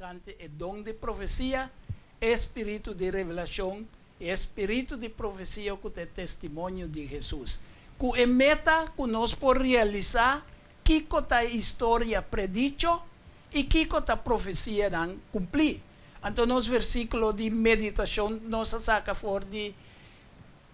tocante el don de profecía, espíritu de revelación, espíritu de profecía con el testimonio de Jesús. Que es meta que nos por realizar, que la historia predicho y que la profecía dan cumplir. Entonces, versículo de meditación nos saca por de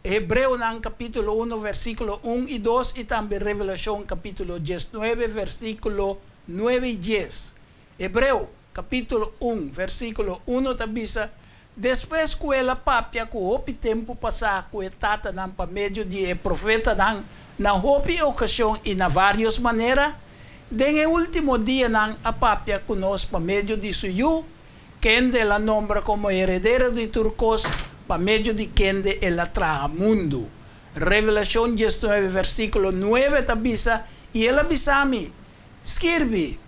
Hebreo capítulo 1, versículo 1 y 2 y también Revelación capítulo 19, versículo 9 y 10. Hebreo capítulo 1, versículo 1 tabisa, después que la papia que hopi tempo passar que tata nan pa medio de profeta nan na hopi ocasión y na várias maneiras, den el último dia nan a papia que nos pa medio de suyo, quien la nombra como heredero de turcos, pa medio de quien el atraja mundo. Revelación 19, versículo 9 tabisa, y el avisami, scrivi,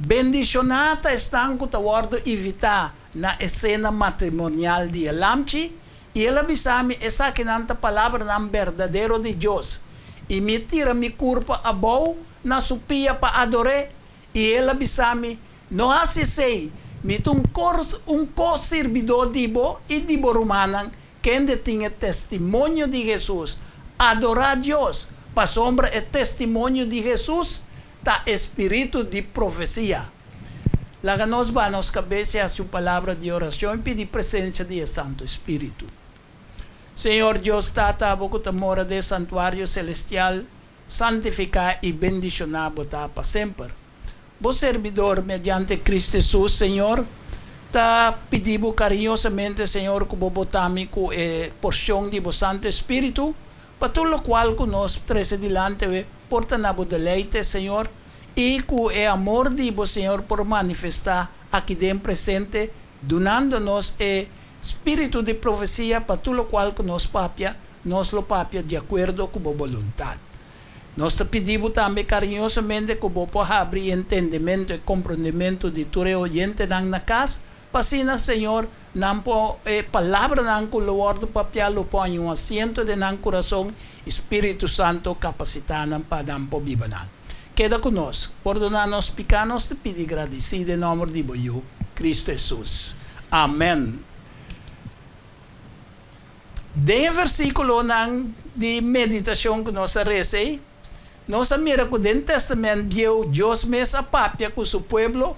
bendicionata están que te guardo evitar na escena matrimonial de Lamchi, y el avisami esa que nanta palabra nan verdadero de Dios, y me tira mi cuerpo a bow na su pia pa adore, y el avisami no hace sei, mit un co-servidor dibo y dibo romanan, que tiene testimonio de Jesús, adorar a Dios, pa sombra el testimonio de Jesús, ta espíritu de profecía. La que nos va a nos cabeza a su palabra de oración y pedir presencia del Santo Espíritu. Señor Dios, tata, boca te mora del santuario celestial, santificar y bendicionar bota para siempre. Vos servidor, mediante Cristo Jesús, Señor, te pedimos cariñosamente, Señor, que vos botami con porción de vos Santo Espíritu, para todo lo cual que nos trae delante, porta na vos deleite, Señor, y con el amor de vos, Señor, por manifestar aquí dentro presente, donándonos el espíritu de profecía, para todo lo cual que nos lo papia de acuerdo con vos voluntad. Nós te pedimos também carinhosamente que você possa abrir entendimento e compreendimento de tu oyente na casa, para assim, Senhor, não palavra não que o word papel lo põe um assento de nosso coração, Espírito Santo capacitando para não viver não. Queda conosco, perdonar nos pecados, te pedir agradecido em nome de Boiú, Cristo Jesus. Amém. De versículo de meditação que nós recebemos, nós mira que dentro do Testamento viu Deus mesmo a papia com seu povo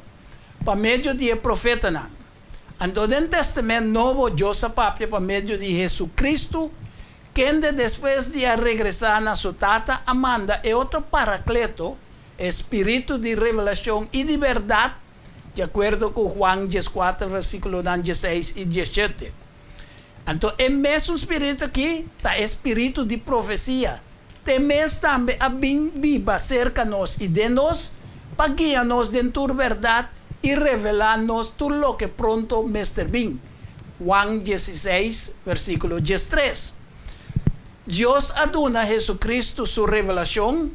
para meio de profeta. Então, dentro do Testamento Novo, Deus a papia para meio de Jesus Cristo, que depois de regressar na sua tata, amanda é outro paracleto, espírito de revelação e de verdade, de acordo com Juan 14, versículo 16 e 17. Então, é mesmo espírito aqui, está espírito de profecia. Temes também a bem viva cerca nós e de nós, para guiar-nos dentro da verdade e revelar-nos tudo o que pronto mestre bem. Juan 16, versículo 13. Deus aduna a Jesucristo sua revelação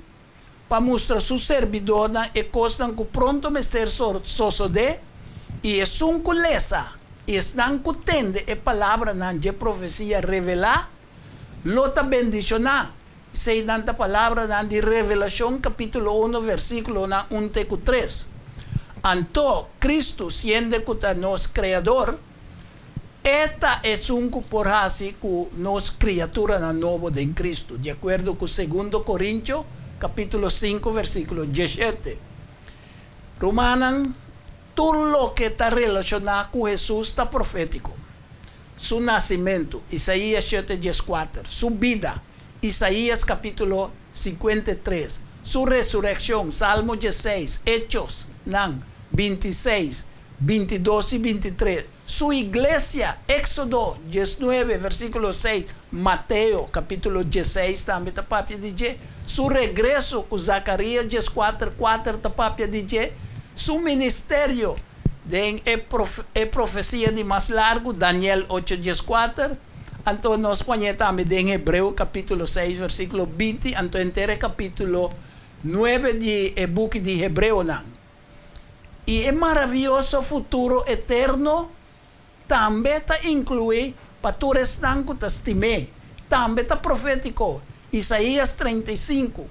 para mostrar seu servidor e coisas que pronto mestre sucede e é um colesa e estão cutendo a palavra de profecia revelar, lota bendicionar. Sei tanta palavra de Revelação capítulo 1 versículo 1 teco 3. Anto Cristo siendo que nos criador, esta é por assim que nos criatura na novo de Cristo, de acordo com 2 Coríntios capítulo 5 versículo 17. Romanan, tudo o que está relacionado com Jesus está profético. Su nascimento, Isaías 7:4, su vida, Isaías capítulo 53, su resurrección, Salmo 16, Hechos 26, 22 y 23, su iglesia, Éxodo 19, versículo 6, Mateo capítulo 16, también tapapia DJ, su regreso con Zacarías 14, 4, tapapia DJ, su ministerio de profecía de más largo, Daniel 8:4, Então, nós ponemos também em Hebreu, capítulo 6, versículo 20, então, inteiro capítulo 9 de book de Hebreu. E é maravilhoso futuro eterno, também está incluído para tu restanco te estimé, também está profético. Isaías 35.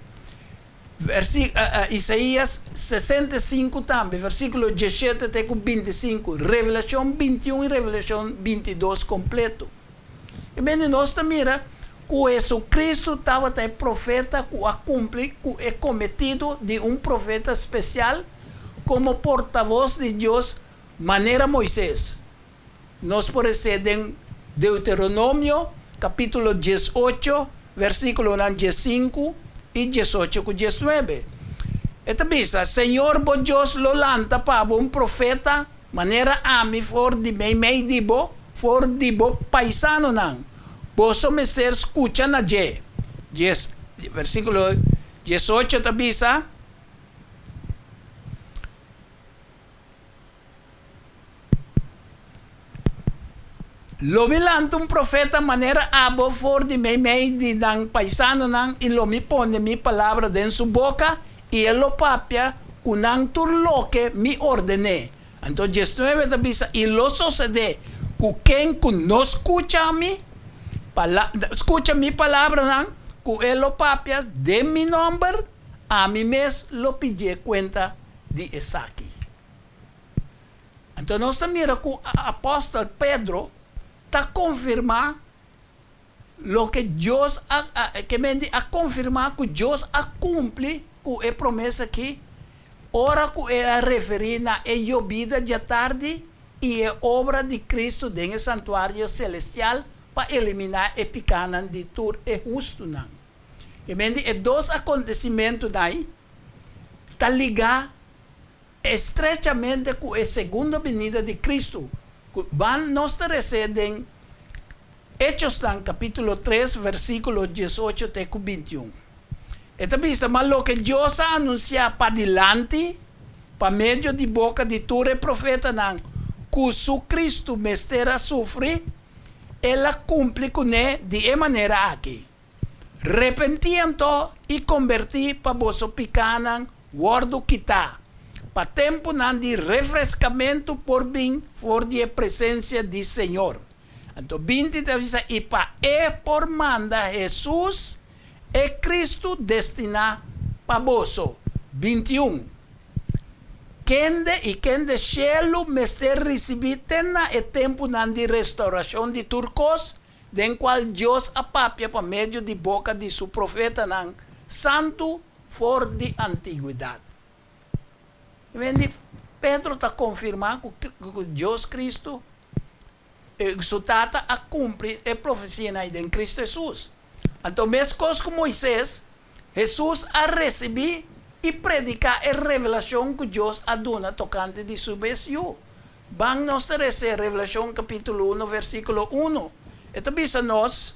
Isaías 65 también, versículo 17 até 25, Revelación 21 y Revelación 22 completo. E bem, nós mira que Jesucristo estava até profeta que a cumprir, que é cometido de um profeta especial como porta-voz de Deus, maneira Moisés. Nós por ser em Deuteronômio, capítulo 18, versículo 15 y 18 con 19. Esta bisa, Señor vos Dios lo lanta para un profeta, manera ami for di mei dibo, for dibo paisano nang. Vos me ser escucha na je. Versículo 18 esta bisa. Lo vilanta un profeta manera abo for di mei di nang paisano nang y lo mi pone mi palabra en su boca y él lo papia kunang turlo que mi ordené. Entonces 19 te dice y lo sucede que quien no escucha a mí, escucha mi palabra nang, que él lo papia de mi nombre, a mí mes lo pide cuenta de Esaki. Entonces nos mira que apóstol Pedro está confirmar lo que Dios a confirmar que Dios a cumplir com a promessa que ora que é a referir na vida de tarde e a obra de Cristo dentro do santuário celestial para eliminar o pecado de tudo é justo não. E dois acontecimentos daí está ligado estrechamente com a segunda venida de Cristo. Van nós recebem Hechos capítulo 3, versículo 18 até 21. Esta visa, mas lo que Deus anuncia para adelante, para meio de boca de todo profeta, que su Cristo mestera sofre, ela cumpre com ele de maneira aqui. Repentiento e convertir para vosso picanan, guardo quitar. Para tempo de refrescamento por bem, for de presença do Senhor. Então, 20 avisa, e para por manda Jesus, é Cristo destinado para vosso. 21. Quem de cielo mester receber tena é tempo de restauração de turcos, den qual Deus apapia para meio de boca de seu profeta, santo for de antiguidade. Pedro está confirmando que Deus Cristo exultata a cumprir a profecia em Cristo Jesus. Então, mesmo coisa com Moisés, Jesus a receber e predicar a revelação que Deus a dona tocante de sua missão. Vamos nós receber Revelação capítulo 1, versículo 1. Então, bisa nós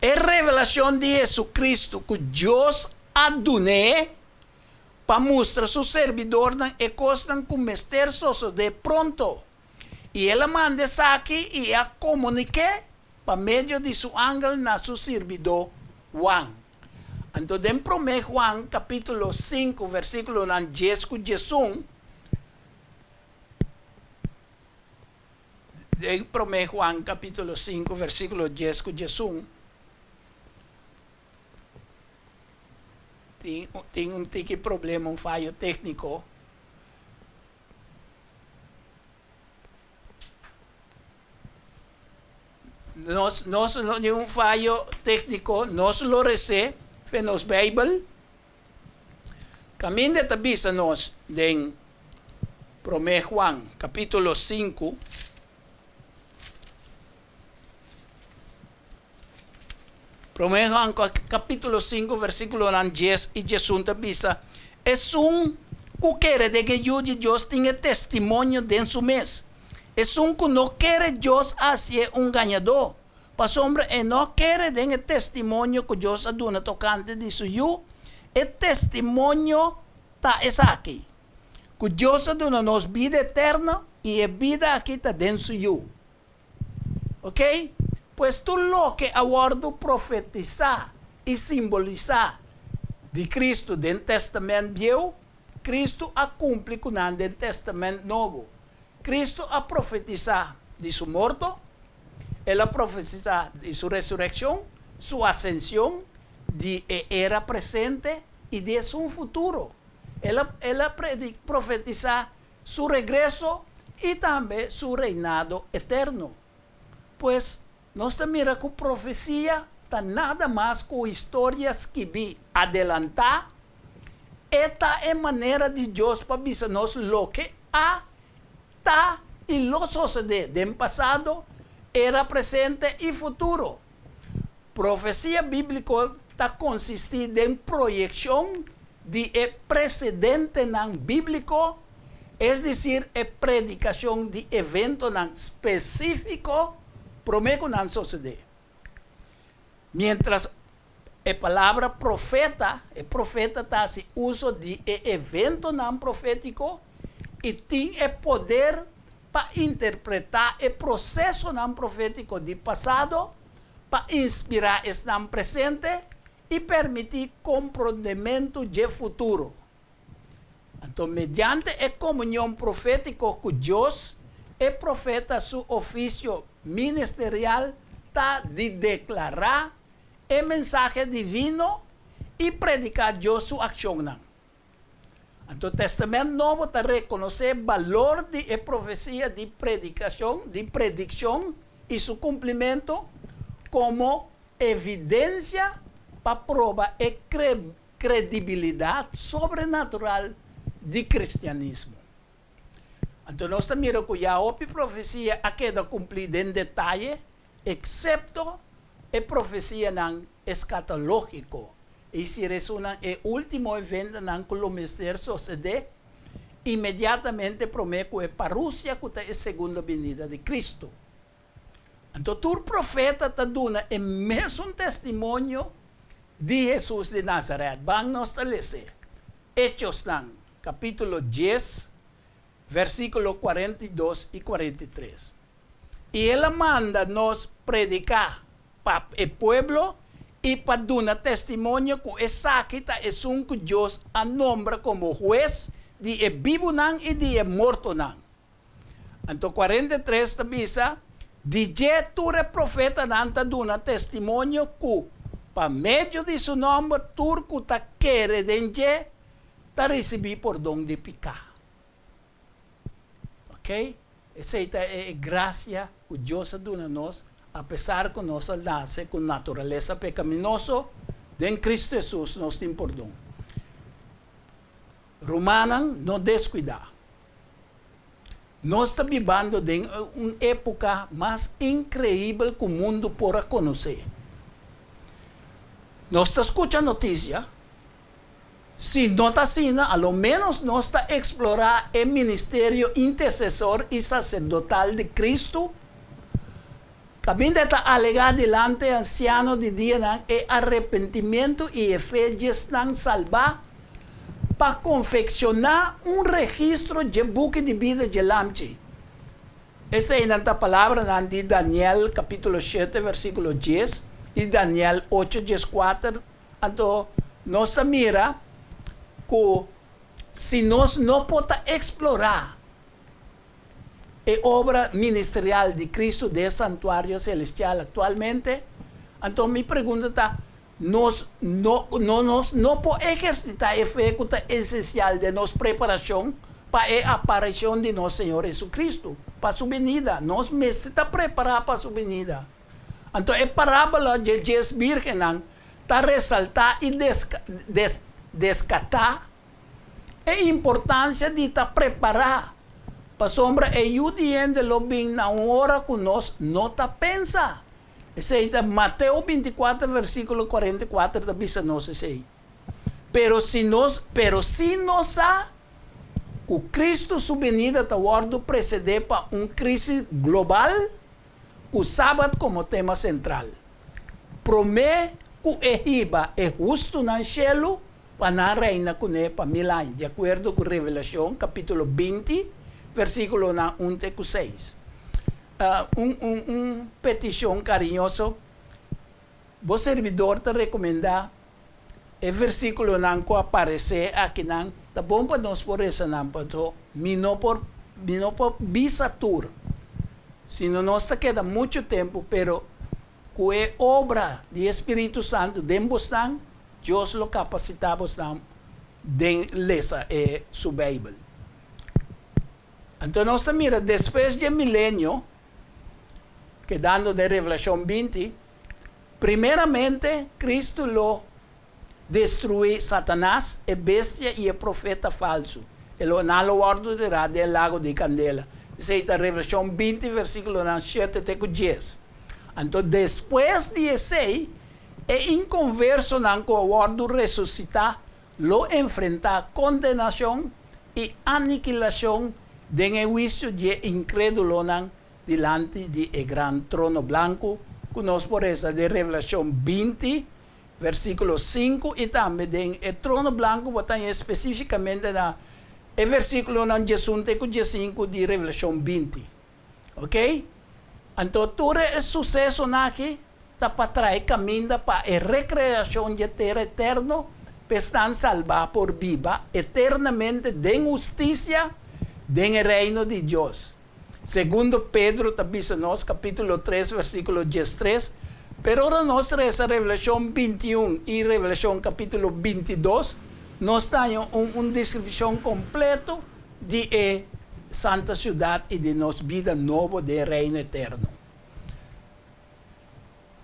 a revelação de Jesus Cristo que Deus a dona para mostrar seu servidor e coisa com mester de pronto. E ela manda aqui e a comunique para meio de seu ángel na seu servidor Juan. Então, em 1 Juan, capítulo 5, versículo 10 com 11, em 1 Juan, capítulo 5, versículo 10 com 11, tem um tique problema, um falho técnico. Nós não tem um falho técnico, nós lo recebemos nos Bible. Caminho de tabisa nós em 1 Juan, capítulo 5. Juan, capítulo 5, versículo 10 y 11 tabisa. Es un que quiere de que Dios tenga testimonio de su mes. Es un que no quiere Dios hacer un ganador. Para hombre, no quiere de el testimonio que Dios aduna tocante de su yo. El testimonio es aquí. Que Dios aduna nos vida eterna y la vida aquí está dentro de yo. ¿Ok? Pues tú lo que aguardo profetizar y simbolizar de Cristo del Testamento Viejo, Cristo a cumplir con el Testamento Nuevo. Cristo a profetizar de su muerto, él a profetizar de su resurrección, su ascensión, de era presente y de su futuro. Él profetiza su regreso y también su reinado eterno. Pues no se mira con profecía, tan nada más con historias que vi adelantar. Esta es manera de Dios para avisarnos lo que está y lo sucede del pasado, era presente y futuro. Profecía bíblica está consistida en proyección de precedente bíblico, es decir, predicación de evento específico, prometo suceder. Mientras la palabra profeta, el profeta hace uso de evento profético y tiene el poder para interpretar el proceso profético del pasado, para inspirar el presente y permitir comprendimiento del futuro. Entonces, mediante la comunión profética con Dios, el profeta su oficio ministerial está de declarar el mensaje divino y predicar Dios su acción. Entonces, el Testamento Nuevo te reconoce el valor de la profecía de predicción y su cumplimiento como evidencia para probar la credibilidad sobrenatural del cristianismo. Entonces, nós miramos que a profecía ha quedado cumplida en detalle, excepto la profecía escatológica. Y si resulta el último evento que lo misterios sucede, inmediatamente promete que para Rusia que es la segunda venida de Cristo. Entonces, tu profeta te da el mismo testimonio de Jesús de Nazaret. Vamos a leer Hechos, capítulo 10, versículos 42 y 43. Y Él manda nos predicar para el pueblo y para dar testimonio que exacta es un que Dios nombra como juez de vivo y de muerto. Entonces 43 dice, DJ tu profeta nanta duna testimonio que para medio de su nombre turco ta quiere denje ta recibir perdón de pecado. Ok? Esa es gracia que Dios dona nos, a pesar que nos nace con naturaleza pecaminosa, en Cristo Jesús nos tem perdón. Romana no descuidar. Nós estamos vivendo en una época más increíble que el mundo pueda conocer. Nós está escuchando noticia. Si no está así, a lo menos no está explorar el ministerio intercesor y sacerdotal de Cristo. También está alegar delante anciano de día el arrepentimiento y fe están salvar para confeccionar un registro de buque de vida de Lamchi. Esa es la palabra de Daniel capítulo 7 versículo 10 y Daniel 8 10 4. Entonces, nos mira que si nos no podemos explorar la obra ministerial de Cristo del santuario celestial actualmente, entonces mi pregunta está, no podemos ejercitar el efecto esencial de nuestra preparación para la aparición de nuestro Señor Jesucristo, para su venida. Nos necesitamos preparar para su venida. Entonces, la parábola de 10 vírgenes está resaltar y descartar la importancia de estar preparado para sombra ayudar de lo bien a una hora que nos no está pensa. Ese es Mateo 24 versículo 44 dice nos ese. Pero si nos ha que Cristo su venida está guardo precede para una crisis global con sábado como tema central. Promete que Ejiba es justo en el cielo para reinar con él para 1000 años, de acuerdo con Revelación, capítulo 20, versículo 1 a 6. Petición cariñoso. Vos servidor te recomenda el versículo que aparece aquí, está bom para nós por essa pero no por bisatur. Si no nos queda mucho tiempo, pero que é obra do Espírito Santo dentro de Deus lo capacita de ler sua Bíblia. Então, nós mira, depois de milênio, que dando de Revelação 20, primeiramente, Cristo lo destruiu Satanás, a bestia e o profeta falso. Ele não lo ordenerá do lago de Candela. Isso é a Revelação 20, versículo 7 até 10. Então, depois de esse, é inconverso com o ordo ressuscitar, lo enfrentar condenação e aniquilação de juízo de incrédulo diante de gran trono blanco, que nós por essa de Revelação 20, versículo 5, e também de trono blanco, botar especificamente na versículo não Jesus 5 de Revelação 20. Ok? Então, todo esse sucesso aqui está para trás, caminha para a recreação de terra eterno, para estar salvados por viva eternamente de justiça, do reino de Deus. Segundo Pedro, diz nós, capítulo 3, versículo 13, pero ahora nós essa Revelação 21 e Revelação capítulo 22, nós temos uma descrição completa de santa cidade e de nossa vida nova de reino eterno.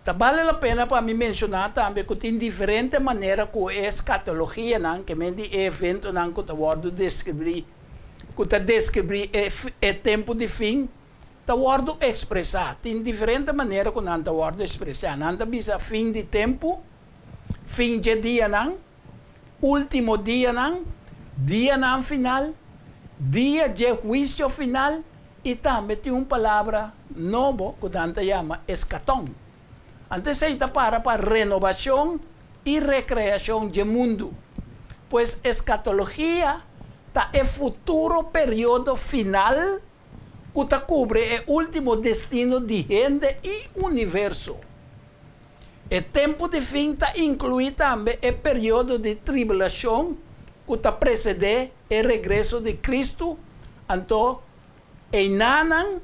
Vale a pena para mim mencionar também que tem diferente maneira que a escatologia, que é evento que está descrever, que está descrever o tempo de fim, está expressar. Tem diferente maneira que não está expressar. Não está fim de tempo, fim de dia, último dia final, dia de juízo final, e também tem uma palavra nova que a gente chama escatón. Antes está para renovação e recreação do mundo. Pois escatologia está é futuro período final que está cobre o último destino de gente e universo. O tempo de fim está inclui também o período de tribulação que está precede o regresso de Cristo. Então, em nanan,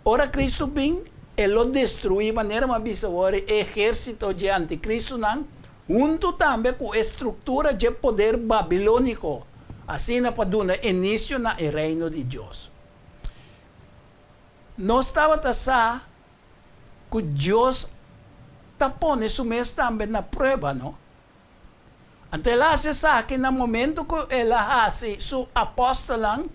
ora Cristo vem, ele lo destruiu de maneira mais o exército de anticristo, junto também com a estrutura de poder babilônico, assim para dar início no reino de Deus. Nós estava a que Deus está pondo isso mesmo também na prova, não? Então, ele hace que no momento que ele hace seu apóstolo,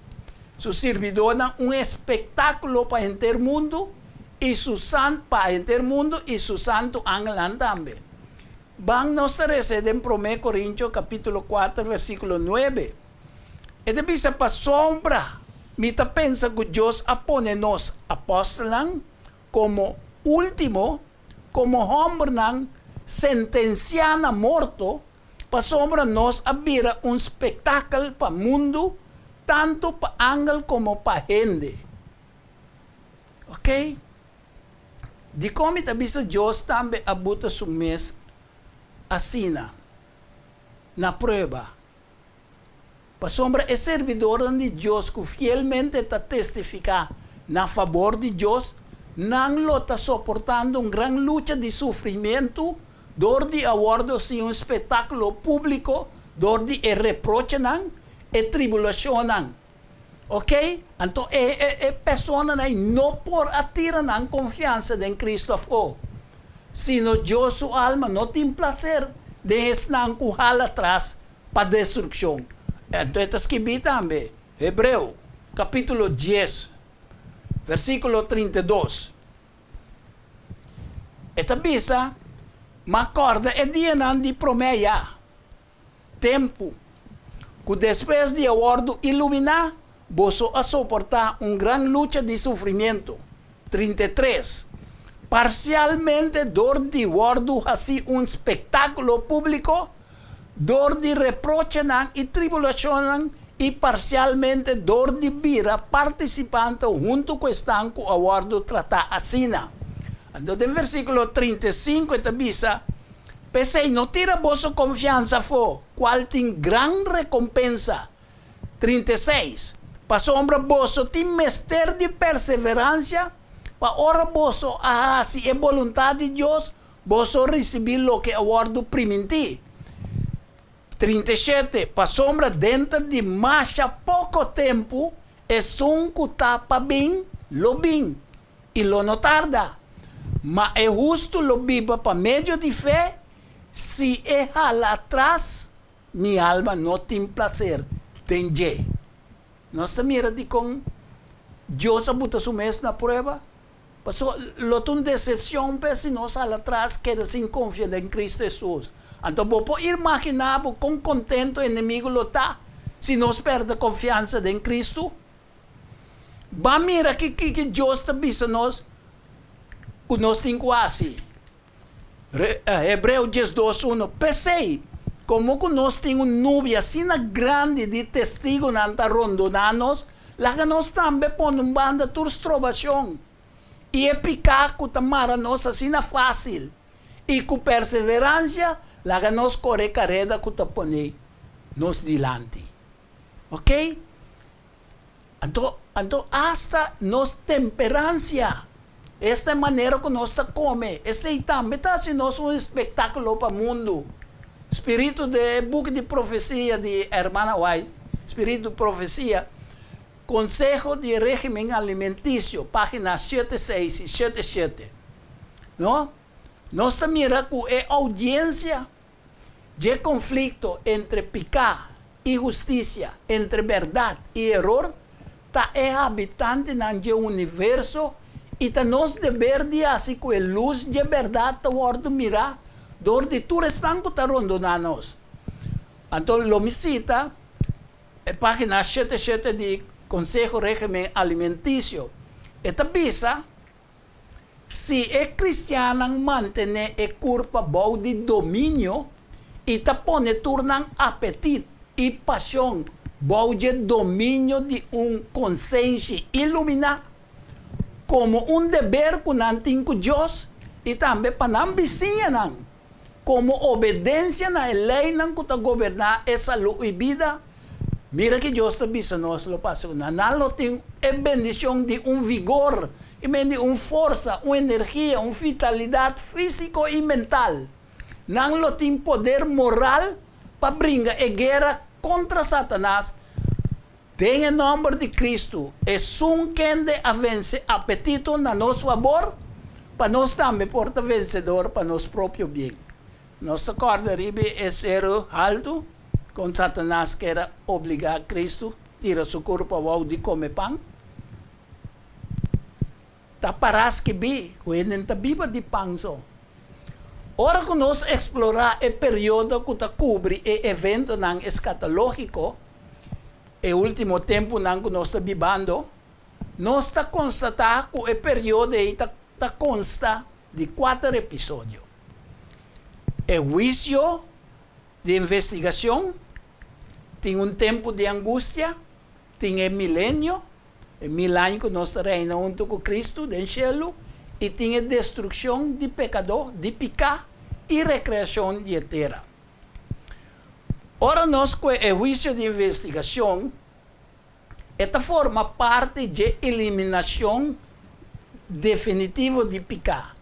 seu servidor, um espetáculo para o inteiro mundo, e su santo para el mundo y su santo ángel también. Van nos recede en 1 Corintios capítulo 4 versículo 9. Este dice para sombra, mita pensa que Dios apone nos apóstolos como último, como hombre sentenciado muerto, para sombra nos abrirá un espectáculo para el mundo, tanto para ángel como para gente. Ok? De como tabisa Deus também abuta su mês assina na prova. Para sombra é servidor de Deus que fielmente está testificar na favor de Deus, não lo está suportando uma grande luta de sofrimento, dor de aguardo sim um espetáculo público, dor de reproche e tribulação. Ok? Então, a pessoa não por atirar na confiança em Cristo, sino Deus, sua alma, não tem prazer de estar empurrada atrás para a destruição. Então, está escrito também, Hebreu, capítulo 10, versículo 32. Esta bisa, me acorda, é dia de promessa, tempo, que depois de aguardo iluminar, você a suportar uma grande luta de sofrimento. 33. Parcialmente dor de guardo assim um espetáculo público, dor de reproche e tribulação e parcialmente dor de vida participando junto com estanco a guardo tratar assim. Então, no versículo 35, esta bisa, pensei, não tira vossa confiança, qual tem grande recompensa. 36. Para sombra vosso tem mestre de perseverança, Pa ora boso, si é vontade de Deus, boso receber lo que aguardo priminti. 37, pa sombra dentro de mais pouco tempo, é um que tapa bem, lo bem, e lo não tarda. Mas é justo lo viva pa meio de fé, se é lá atrás, minha alma não tem prazer, tem je. Nossa mira de com Deus abuta su mês na prova. Passou, lo tem decepção, se nós lá atrás queda sem confiança em Cristo Jesus. Então, vou imaginar quão contento o inimigo lo está, se nós perdemos a confiança em Cristo. Vai mira que Deus está dizendo nós, que nós temos quase. Hebreus 12:1. Pensei, como que nós temos uma nuvem assim grande de testigos na rondonando-nos, lá que nós também põe uma banda de trovação. E é picar que tamara nós assim fácil. E com perseverança, lá que nós corre carrera que põe nos dilante. Ok? Então, hasta nos temperança. Esta maneira que nós come. Esse também está sendo um espetáculo para o mundo. Espírito de book de profecia de Hermana Wise, Espírito de profecia, Consejo de Régimen Alimentício, páginas 76 e 77. Não? Nós mira que é audiência de conflito entre pecado e justiça, entre verdade e erro, tá é habitante no universo e tá nos dever de assim que a luz de verdade tá ordo mirar donde tu están que tá rondonando. Então, lo me cita, página 77 de Consejo Régimen Alimentício. Esta visa, se é cristiana mantener a culpa boa de domínio, e tá pone tornan apetite e paixão boa de domínio de consciência iluminada, como dever que não tem com Deus, e também para não vizinha, como obediência na lei não que governar essa luz e vida. Mira que Deus está dizendo nós lo passa não tem a bendição de vigor, de força, energia, vitalidade física e mental. Não tem poder moral para brincar a guerra contra Satanás. Tem em nome de Cristo, é quem a vencer apetite na nosso favor, para nós também porta vencedor para nosso próprio bem. Nossa corda é ser alto, com Satanás que era obrigar Cristo, tira seu corpo ao de comer pão. Tá paras que bi, quando tá viva de pão só. Ora que nós explorar o período que tá cobre o evento não escatológico, o último tempo que nós está vivendo, nós está constatar que o período está consta de 4 episódios. O juízo de investigação, tem tempo de angústia, tem o milênio que nós reinamos junto com Cristo, do céu, e tem a destruição de pecador, de pecado e recreação de terra. Ora, nós com o juízo de investigação, esta forma parte de eliminação definitiva de pecado.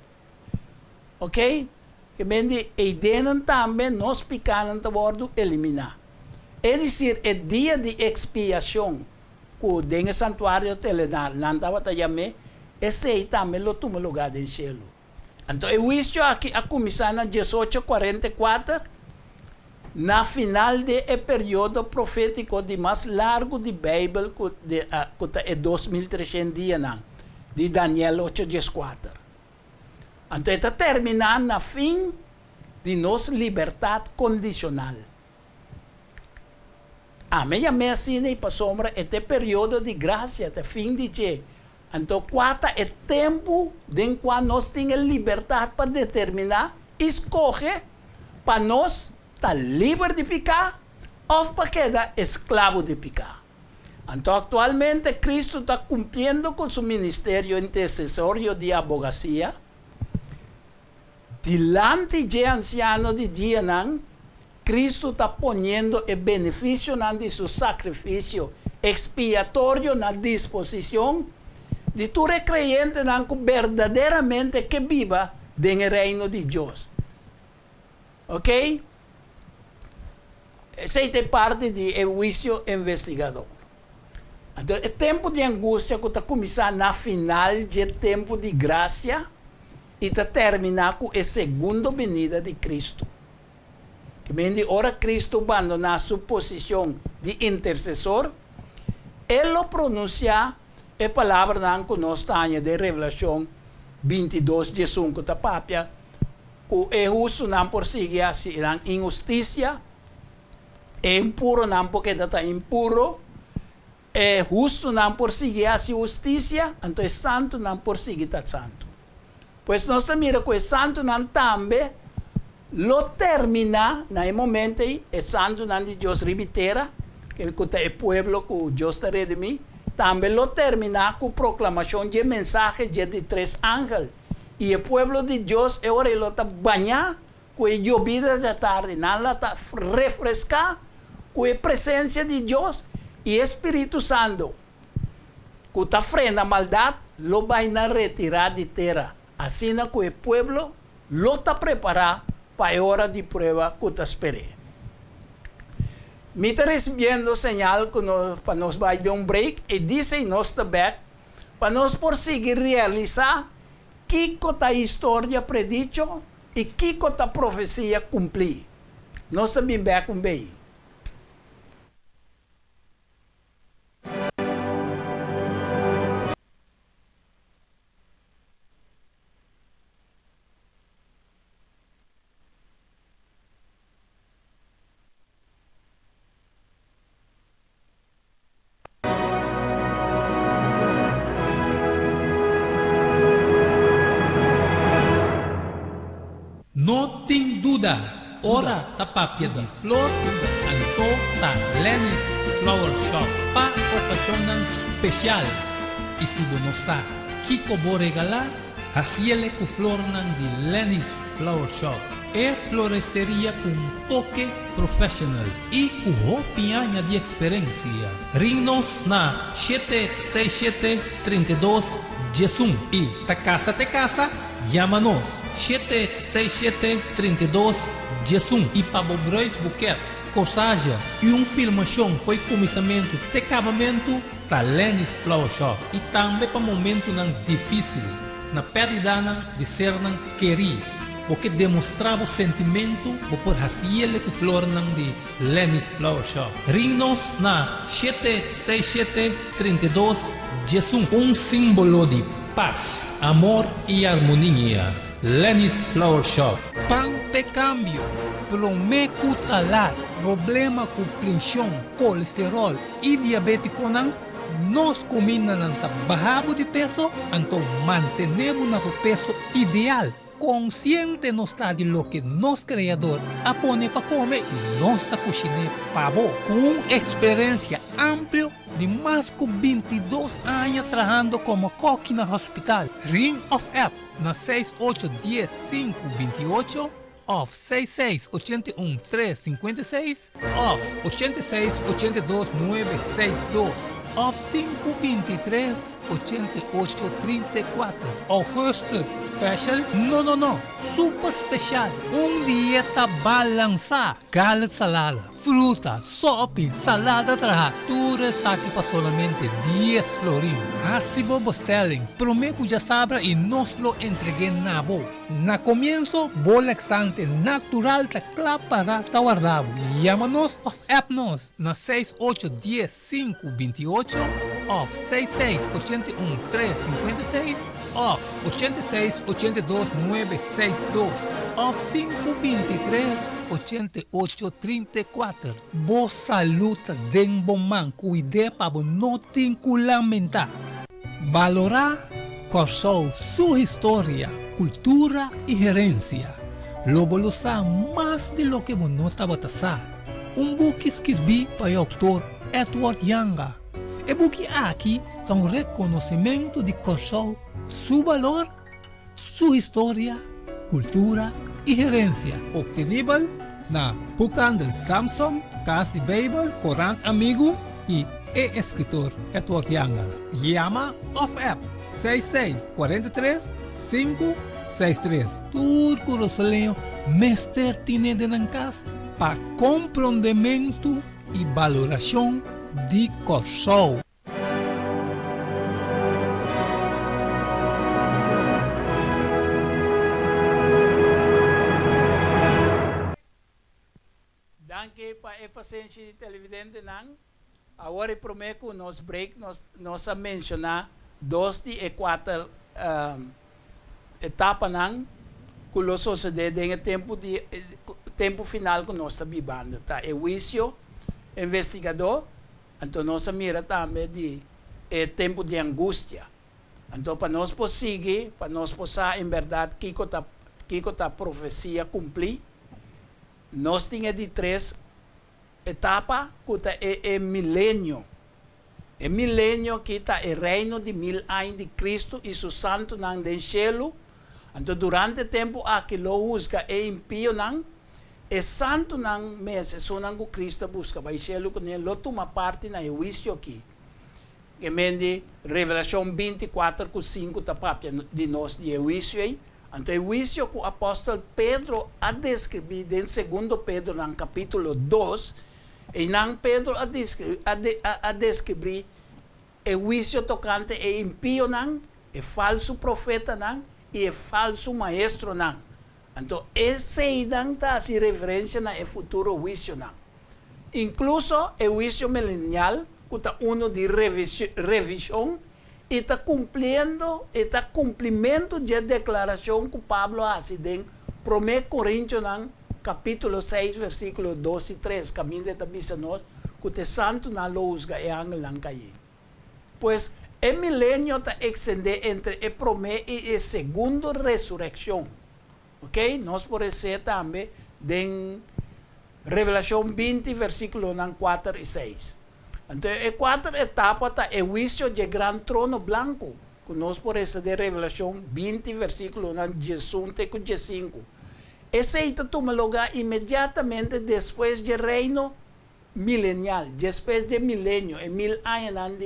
Ok? Que vende a ideia também nós pecados de eliminar. É dizer, é dia de expiação, que o den santuário telenar, não estava a chamar, esse aí também lo toma lugar do céu. Então, o juízo aqui a começar na 1844, na final do período profético de mais largo de Bíblia, que é 2300 dias, de Daniel 8:4. Então, está terminando na fim de nossa liberdade condicional. Amém, amém, assim, e para sombra, este período de graça, até fim de dia. Então, quatro é tempo em que nós temos liberdade para determinar, escolher, para nós estar livre de pecar ou para quedar escravo de pecar. Então, atualmente, Cristo está cumprindo com seu ministério intercessório de advocacia. Delante de anciano de dia, Cristo está ponendo o benefício de seu sacrifício expiatório na disposição de tu eres creyente verdaderamente que viva en el reino de Dios. ¿Ok? Esa es parte del juicio investigador. Então, o tempo de angústia que está começando na final do tempo de graça e está terminar com a segunda venida de Cristo. Que vem ora Cristo abandonar sua posição de intercessor, ele pronuncia a palavra que nós temos de Revelação 22, 15 da Pápia, que é justo não por seguir assim injustiça, é impuro não porque está impuro, é justo não por seguir a justiça, então é santo não por seguir a santo. Pois nós mira que é santo não também lo termina no momento é santo não de Deus ribitera, que é o povo que Deus está redimindo, também lo termina com a proclamação de mensagem de 3 ángeles. E o povo de Deus é hora ele está banhar com a llovida da tarde, não está refrescar com a presença de Deus. E Espírito Santo, que está frena a maldade, lo vai retirar de terra. Assim que o povo lo está preparado para a hora de prova que está esperando. Me está recebendo sinal que para nós vai dar break e dizem nós back para nós conseguir realizar que a história predicho e que a profecia cumprir. Nós também back bem. Não tem dúvida, ora da papia de flor, anto ta Lenny's Flower Shop para ocasião especial. E se você não sabe que vou regalar, assim com flor de Lenny's Flower Shop. É floresteria com toque profissional e com roupinha de experiência. Ring-nos na 767-32 Jesum e ta casa, chama-nos 767-32 Jesum e para Bobrois Buquet, corsagem e filmação foi começamento de acabamento da Lenny's Flower Shop e também para momento difícil na perda de ser querido, porque demonstrava o sentimento por fazer com flor de Lenny's Flower Shop. Ring-nos na 767-32 Jesum, símbolo de paz, amor e harmonia. Lenny's Flower Shop. Pan de cambio, prometo talar, problema com pressão, colesterol e diabetes nós combinamos bajamos de peso, então mantenemos o peso ideal. Consciente não está de lo que nosso criador apone para comer e nós está cozinhando pavo com experiência ampla de mais de 22 anos trabalhando como coque no hospital. Ring of App na 6810-528 off 6681-356 off 8682-962 off 523-8834 ofertas special não super special dieta balançada gallet salada fruta sopa salada tudo aqui para solamente 10 florins assim vos telling prometo já sabe e nós lo entreguei na boa na comienzo laxante natural ta para guardado chama-nos of app-nos na 6810-528 off 6681-356 off 8682-962 off 523-8834 boa saúde den bom man cuide para não ter que lamentar valorar Corsou sua história, cultura e gerência. Lobo lo sabe mais de lo que não estava a book escrevi para o autor Edward Younger. E book aqui é reconhecimento de Corsou, seu valor, sua história, cultura e gerência. Obtenível na Pucan del Samsung, Casa de Babel, Corante Amigo e e escritor Edward Yanga. Llama of app 6643 563. Turco Rosaleo Mester tiene de nancas para comprendimento e valoração de corso. Danke para a paciência de televidente não. Agora eu prometo nos break nós a mencionar 2 e 4 etapas não que lo sucede no tempo final que nós estamos vivendo. Tá? O juízo investigador, então nós mira também de tempo de angústia. Então para nós conseguir, para nós possar em verdade que a profecia cumprir, nós temos de 3 etapas que é milênio. É milênio que está o reino de 1000 anos de Cristo e seu santo não do céu. Então durante o tempo que lo busca é impio não, é santo não mesmo, só não que Cristo busca, vai céu que ele toma parte na juízo aqui. Que mende Revelação 24 com 5 tá papia de nós de juízo aí. Então o juízo que o apóstolo Pedro a descrever em 2 Pedro no capítulo 2, e não Pedro a descrever o juízo tocante é impio não, é falso profeta não, e é falso maestro não. Então, esse não está se referência no futuro juízo não. Incluso o juízo milenial, que está de revisão, e está cumprimento da declaração que Pablo faz em 1 Coríntios, capítulo 6, versículo 12 e 3, caminho de Tabisanos, que o santo não lo usa e ángel não cai. Pois, o milênio está extender entre a primeira e a segunda ressurreição. Ok? Nós podemos ser também em Revelação 20, versículo 4 e 6. Então, a 4 etapas está o juízo de grande trono branco, que nós podemos ser de Revelação 20, versículo 18 e 15. Esse toma lugar imediatamente depois do reino milenial, depois do milênio, e 1000 anos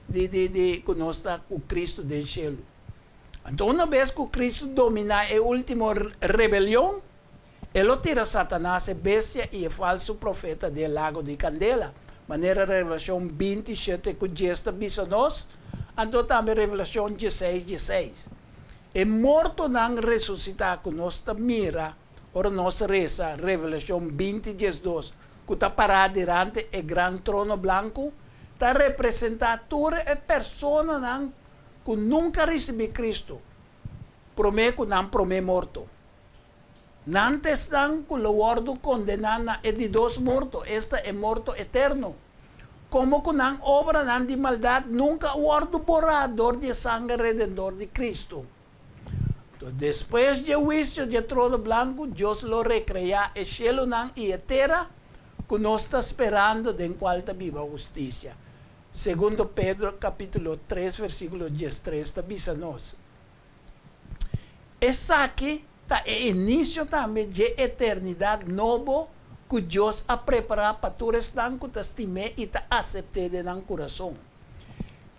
de que nós está com Cristo do céu. Então, uma vez que Cristo domina a última rebelião, ele tira Satanás, a bestia e o falso profeta do lago de Candela. Maneira Revelação 27, que gesta bisa nós, então também Revelação 16, 16. E morto não ressuscitar, que nós mira, ora nós reza, Revelação 20, 12, que está parado diante o grande trono branco, está representando toda a pessoa que nunca recebeu Cristo. Promete que não promete morto. Não estão que o ordo condenado é de 2 mortos. Este é morto eterno. Como que não obra não de maldade, nunca o ordo borrador de sangue redentor de Cristo. Então, depois do juízo de trono branco, Deus lo recrea o cielo e a terra, que nós está esperando de qual está viva a justiça. Segundo Pedro, capítulo 3, versículo 13, está bisa nós. Essa aqui está o início também de eternidade novo que Deus a preparar para todos que te estimem e te aceitem no coração.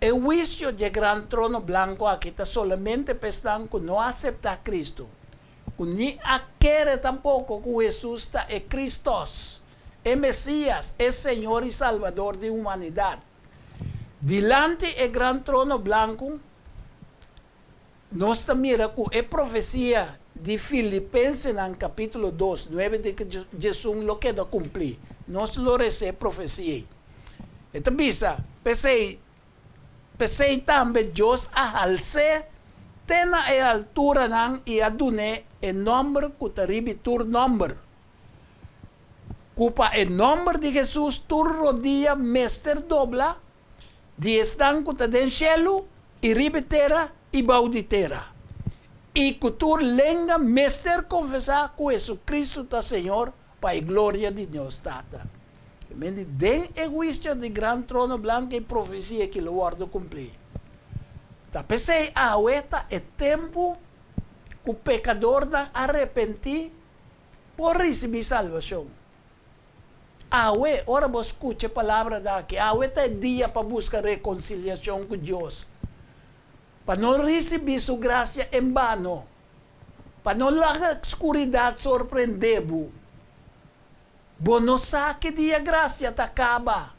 O juízo de grande trono branco aqui está solamente para os que não aceitam Cristo. Que nem aquele tampouco que Jesus é Cristo, é Messias, é Senhor e Salvador da humanidade. Dilante do grande trono branco, nós mira que a profecia de Filipenses, no capítulo 2, 9, de que Jesus lo queda cumprir. Nós lo recebemos profecia. Então, bisa, pensei também, Deus a alce, tem a altura e a dune o nome que te ribe tur nome. Cupa o nome de Jesus, tur rodilha, mester dobla, de estanco te den cielo, e ribe terra, e baudi terra. E que tu lenga mester confessar que Jesus Cristo é Senhor para a glória de Deus Tata. Den egoísta de grande trono branco e profecia que o guardo cumprir. Tá pensei, é tempo que o pecador arrepentir por receber salvação. awe, ora vos escuche palavra daqui, awe tá dia para buscar reconciliação com Deus. Para não receber sua graça em vano. Para não la escuridade surpreender-vos. Vos não sabe que dia a graça tá acaba.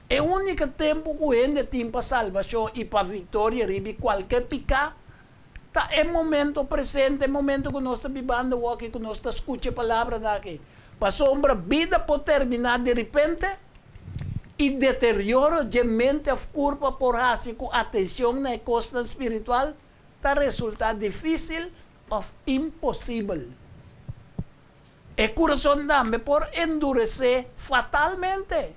É o único tempo que ainda tem para salvação e para vitória, ribe qualquer pecado. Tá, é momento presente, é momento que nós estamos vivendo aqui, que nós estamos escutando a palavra daqui. Para sombra, vida pode terminar de repente e deterioro de mente a culpa por assim com atenção na costa espiritual, tá resultado difícil ou impossível. E coração também por endurecer fatalmente.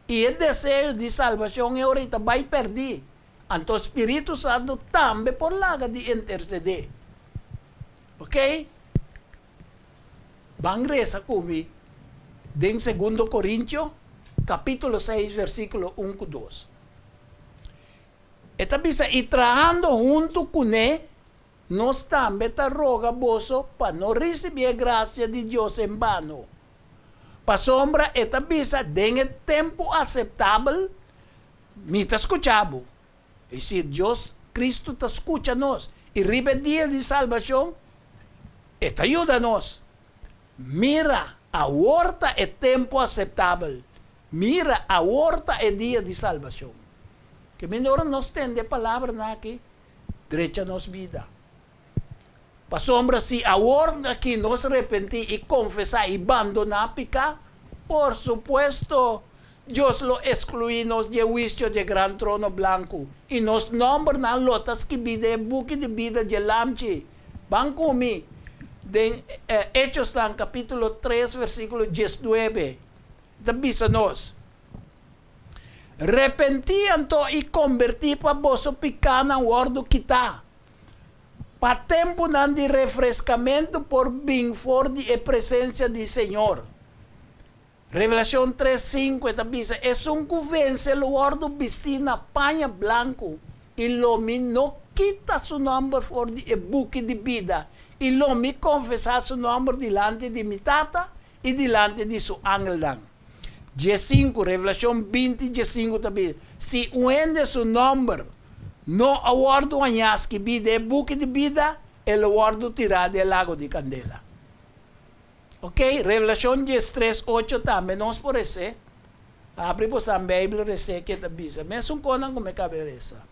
E o desejo de salvação é ahorita vai perder. Então o Espírito Santo também por lá de interceder. Ok? Vamos rezar comigo. Em 2 Coríntios, capítulo 6, versículo 1 e 2. Esta bisa, e trabajando junto com ele, nós também te roga vosso para não receber graça de Deus em vano. Para sombra, esta bisa, em tempo aceitável, me está escutando. E se Deus, Cristo te escuta nós, e ribe dia de salvação, esta ajuda-nos. Mira, a horta é tempo aceitável. Mira, a horta é dia de salvação. Que melhor nós temos a palavra aqui, direita nos vida. Para sombra, se a horta que nos arrepentir e confessar e abandonar pecar, por supuesto, Deus lo excluímos de juicio de gran trono blanco e nos nombran lotas que vive buque de vida de lamchi. Van comigo. De Hechos capítulo 3, versículo 19. Avisa-nos. Repentiam-to e converti para vosso picana o ordo kita. Pa tempo de refrescamento por bem forte e presença do Senhor. Revelação 3:5 avisa, es un que vence o ordo vestina panha blanco e lomi no quita su nombre for di buque de vida e lomi confessa su nombre delante de mi tata e delante de su ángel dan. 15, Revelação 20, 15 também. Se uende su nombre no aguardo añas que vida buque de vida, el aguardo tirado del lago de candela. Ok, Revelação 13:8 também nos parece. Abre pues a Bíblia rece que te avisa. Mas un conan como cabeça.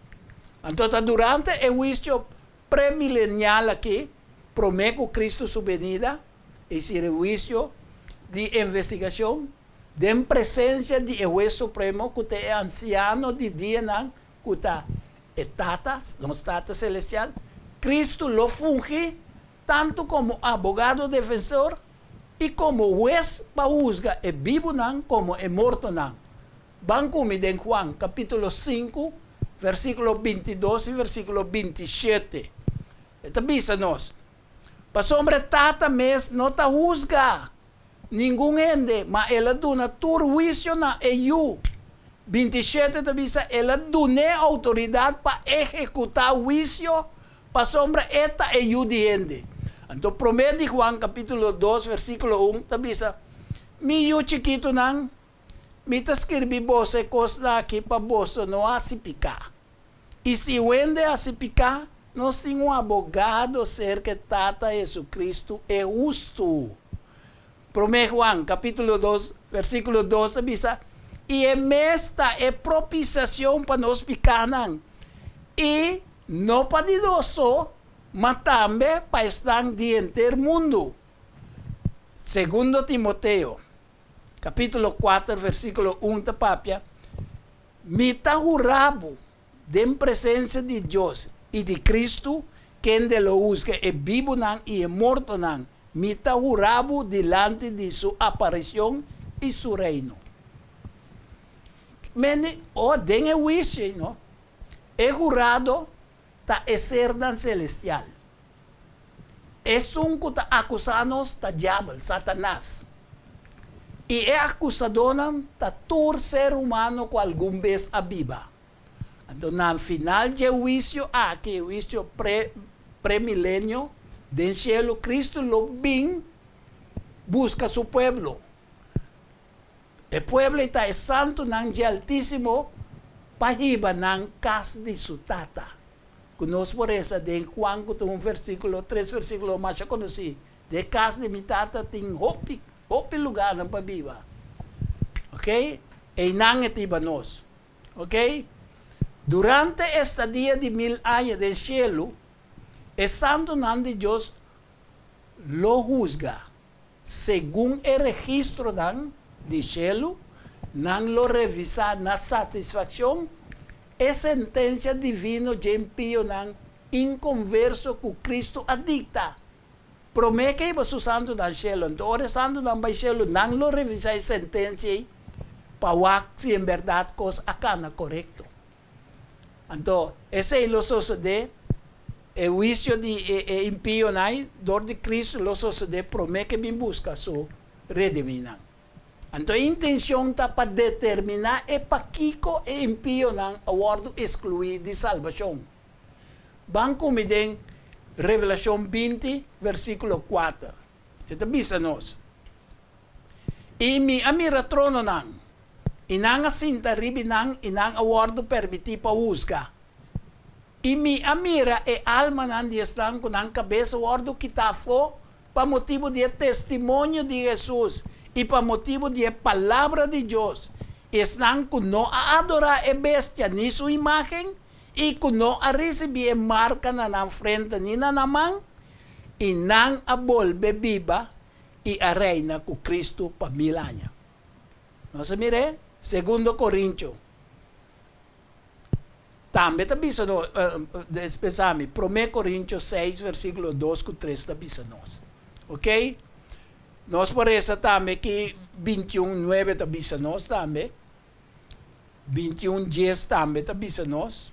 Então, durante o juízo premilenial aqui, promete Cristo sua venida, esse juízo de investigação, de presença de juiz supremo, que é anciano de dia, que é tata, nosso tata celestial. Cristo lo funge tanto como abogado defensor e como juez para juzgar é vivo como é morto. Van comigo em Juan, capítulo 5, versículo 22 e versículo 27. Esta avisa-nos. Para sombra tata mes não te juzga nenhum ende, mas ela dona tur juízo na EU. 27 te avisa, ela dona autoridade para executar juízo. Para sombra esta EU de ende. Então, promete Juan capítulo 2, versículo 1, te avisa, mi eu chiquito me te escrevi você coisa aqui para você não se picar. E se wende a se picar, nós temos um abogado cerca de Tata Jesus Cristo é justo. Promete Juan capítulo 2, versículo 2, te avisa, e esta é propiciação para nós picar. E não para idoso, mas também para estar diante do mundo. 2 Timoteo, capítulo 4, versículo 1 da papia, me está jurado de presença de Deus e de Cristo, quem de lo juzga é vivo e é morto, me está jurado delante de sua aparição e seu reino. Mene, den o juízo, não? É jurado ta exerdan celestial. Es un que ta acusanos ta diablo, Satanás. E é acusador ta todo ser humano com algum vez a viva. Então, no final de juízo, aqui o juízo pré-milenio, del cielo, Cristo lo vem busca su pueblo. El pueblo está es santo ng Dios Altísimo, pahiba ng kas di sutata. Conosco por eso, de Juan, un versículo, 3 versículos más ya conocí. De casa de mi tata tem hopi lugar ng pabiba. Ok? E nang etibanos. Ok? Durante esta día de 1000 años del cielo, el santo nombre de Dios lo juzga según el registro del cielo, nan lo revisa na satisfacción, es sentencia divina de impío nan inconverso que Cristo adicta. Promete que iba su santo del cielo, entonces santo del cielo, nan lo revisa y sentencia para si en verdad cosa acá no correcto. Entonces, ese es lo sucede, el juicio de impío dor de Cristo lo sucede, promete que bien busca su rediminan. Entonces, intención está para determinar para Kiko e impío a bordo excluir de salvación. Van como en Revelación 20, versículo 4. Esto dice-nos. Y mi amira trono nang, inang asinta ribi nang, inang awardo permiti pa husga. Y mi amira e alma nang diestan con ang cabeza awardo kitafo pa motivo de testimonio de Jesús y pa motivo de palabra de Dios. Están con no a adorar a bestia ni su imagen y con no a recibir marca na nan frente ni na naman y nan a volver viva y a reina con Cristo pa 1000 años. No se mire, 2 Corintios. También está bisano, despesame, 1 Corintios 6, versículo 2 con 3 está bisanos. Ok? Nos parece también que 21, 9 está bisanos también. 21, 10 también está bisanos.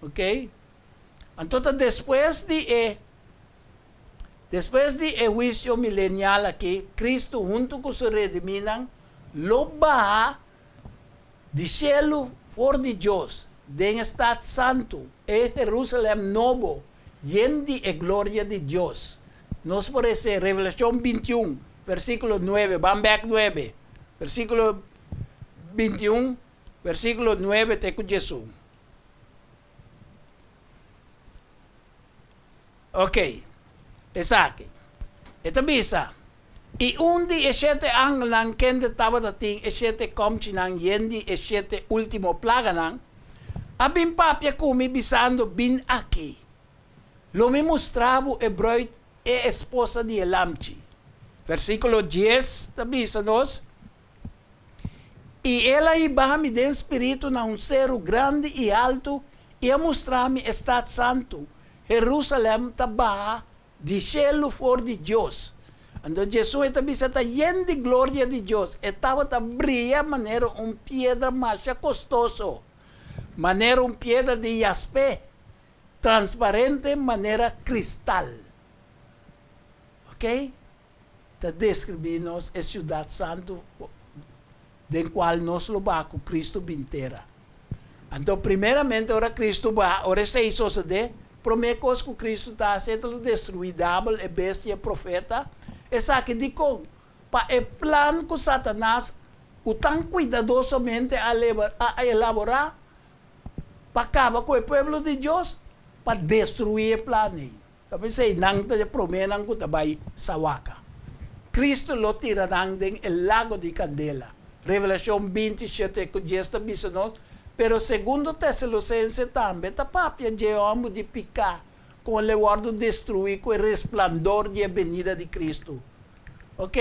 Ok? Entonces, después de el juicio milenial aquí, Cristo junto con su rediminan, lo baja de cielo for de Dios, de estado santo, en Jerusalén nuevo, lleno de gloria de Dios. Nos parece Revelación 21, versículo 9, van back 9, versículo 21, versículo 9, te con Jesús. Ok, exacto. Ito bisa. Iundi esyete ang lang kende tawad ating esyete komchi nang yendi esyete ultimo plaga nang abin papia kumi bisando bin aki. Lo me mostravo e bruid e esposa di Elamchi. Versículo 10 tabisa nos. E ela ibami de espírito na un cero grande e alto e a mostrar-me estado santo. Jerusalém taba de cielo for de Deus. Ando Jesus está lleno de glória de Deus. Estava a brilhar maneira piedra mais costoso. Maneira piedra de jaspe. Transparente maneira cristal. Ok? Está descrevendo-nos a cidade santo del qual nos lo va com Cristo inteira. Então, primeiramente, ora Cristo va, ora se isso se de promete que Cristo está sendo destruído, e bestia profeta, e sabe de como, para o plano que Satanás, que tão cuidadosamente a elaborar, para acabar com o povo de Deus, para destruir o plano. Talvez sei, não te prometam que vai sawaka. Cristo lo tirarán en el lago de Candela. Revelación 27, que ya está diciendo, pero segundo Tesalonicense también, ta papia llevamos de picar, con el guardo destruir, con el resplandor de la venida de Cristo. ¿Ok?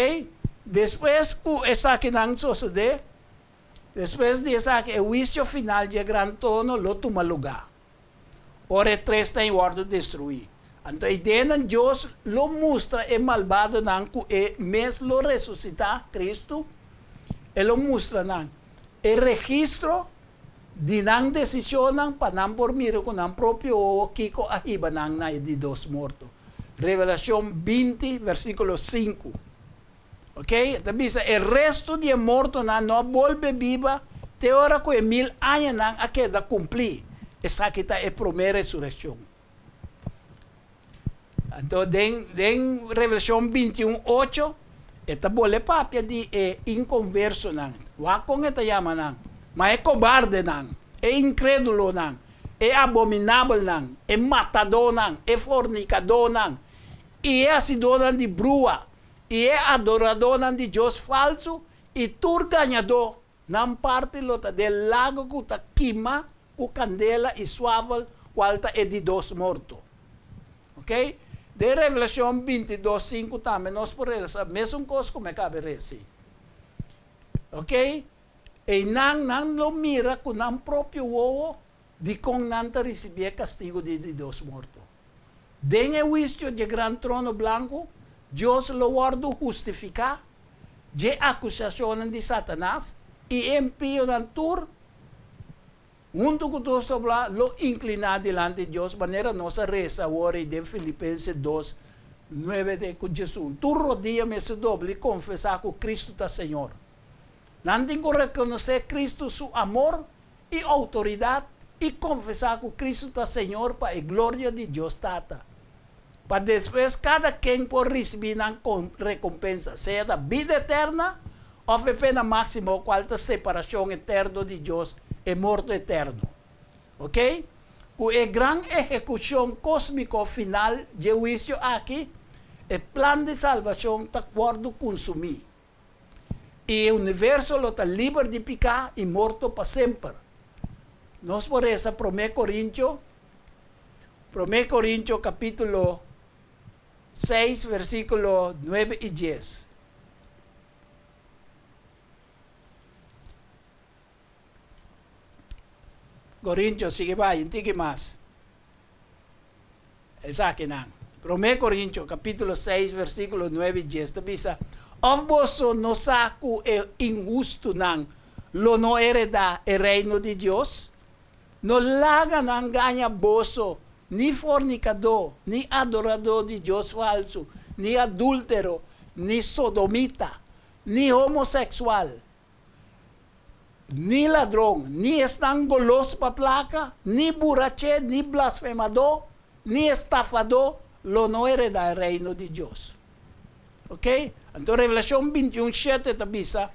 Después que esa que no sucede, después de esa que el juicio final de gran trono lo toma lugar. Ahora el 3 está en guardo destruir. Entonces, Dios lo muestra el malvado, que mes lo resucita Cristo, Él lo muestra, el registro de la decisión para por mirar con el propio Kiko ahiba de dos muertos. Revelación 20, versículo 5. ¿Ok? Entonces, el resto de muertos no vuelve viva, te ahora que 1000 años a queda cumplir. Esa que está la primera resurrección. Entonces, en Revelación 21, 8, Ita bole papia di inconverso nang. Wakong ita yama nang. Ma cobarde nang. Incredulo nang. Abominable nang. Matador nang. Fornicador nang. Asidor di brua. Adorador nang di Dios falso. Turganhador. Nan parte lota del lago kuta quima. Ku candela suavel. Qualta di dos morto. Ok? De Revelación 22:5 também nós por eles a mesma coisa como é que aberrece. Ok? E não lo mira com o próprio ovo de com não receber castigo de Deus morto. Den o juízo de grande trono branco, Deus lo guardo justificar de acusação de Satanás e empio dan tur junto com Deus lo inclinar delante de Deus, maneira nossa reza agora de Filipenses 2:9 de com Jesus. Tu rodilla-me se doble e confessar que Cristo é Senhor. Não tem que reconhecer Cristo, seu amor e autoridade e confessar que Cristo é Senhor para a glória de Deus Tata. Para depois cada quem pode receber a recompensa, seja da vida eterna ou a pena máxima ou qualquer separação eterna de Deus e morto eterno. Ok? Com a grande execução cósmica final de juízo aqui, o plano de salvação está guardo consumir. E o universo está livre de pecar e morto para sempre. Nós por essa 1 Coríntios capítulo 6, versículo 9 e 10. Coríntios, sigue vai, entique mais. Esa que não. 1 Coríntios, capítulo 6, versículo 9 e 10. Tabisa, of vosso no saco e injusto não, lo no hereda el reino de Deus? No laga não ganha vosso, ni fornicador, ni adorador de Deus falso, ni adúltero, ni sodomita, ni homossexual, ni ladrão, ni estranguloso para placa, ni burache, ni blasfemador, ni estafador, lo no hereda el reino de Deus. Ok? Então, Revelação 21:7 tabisa,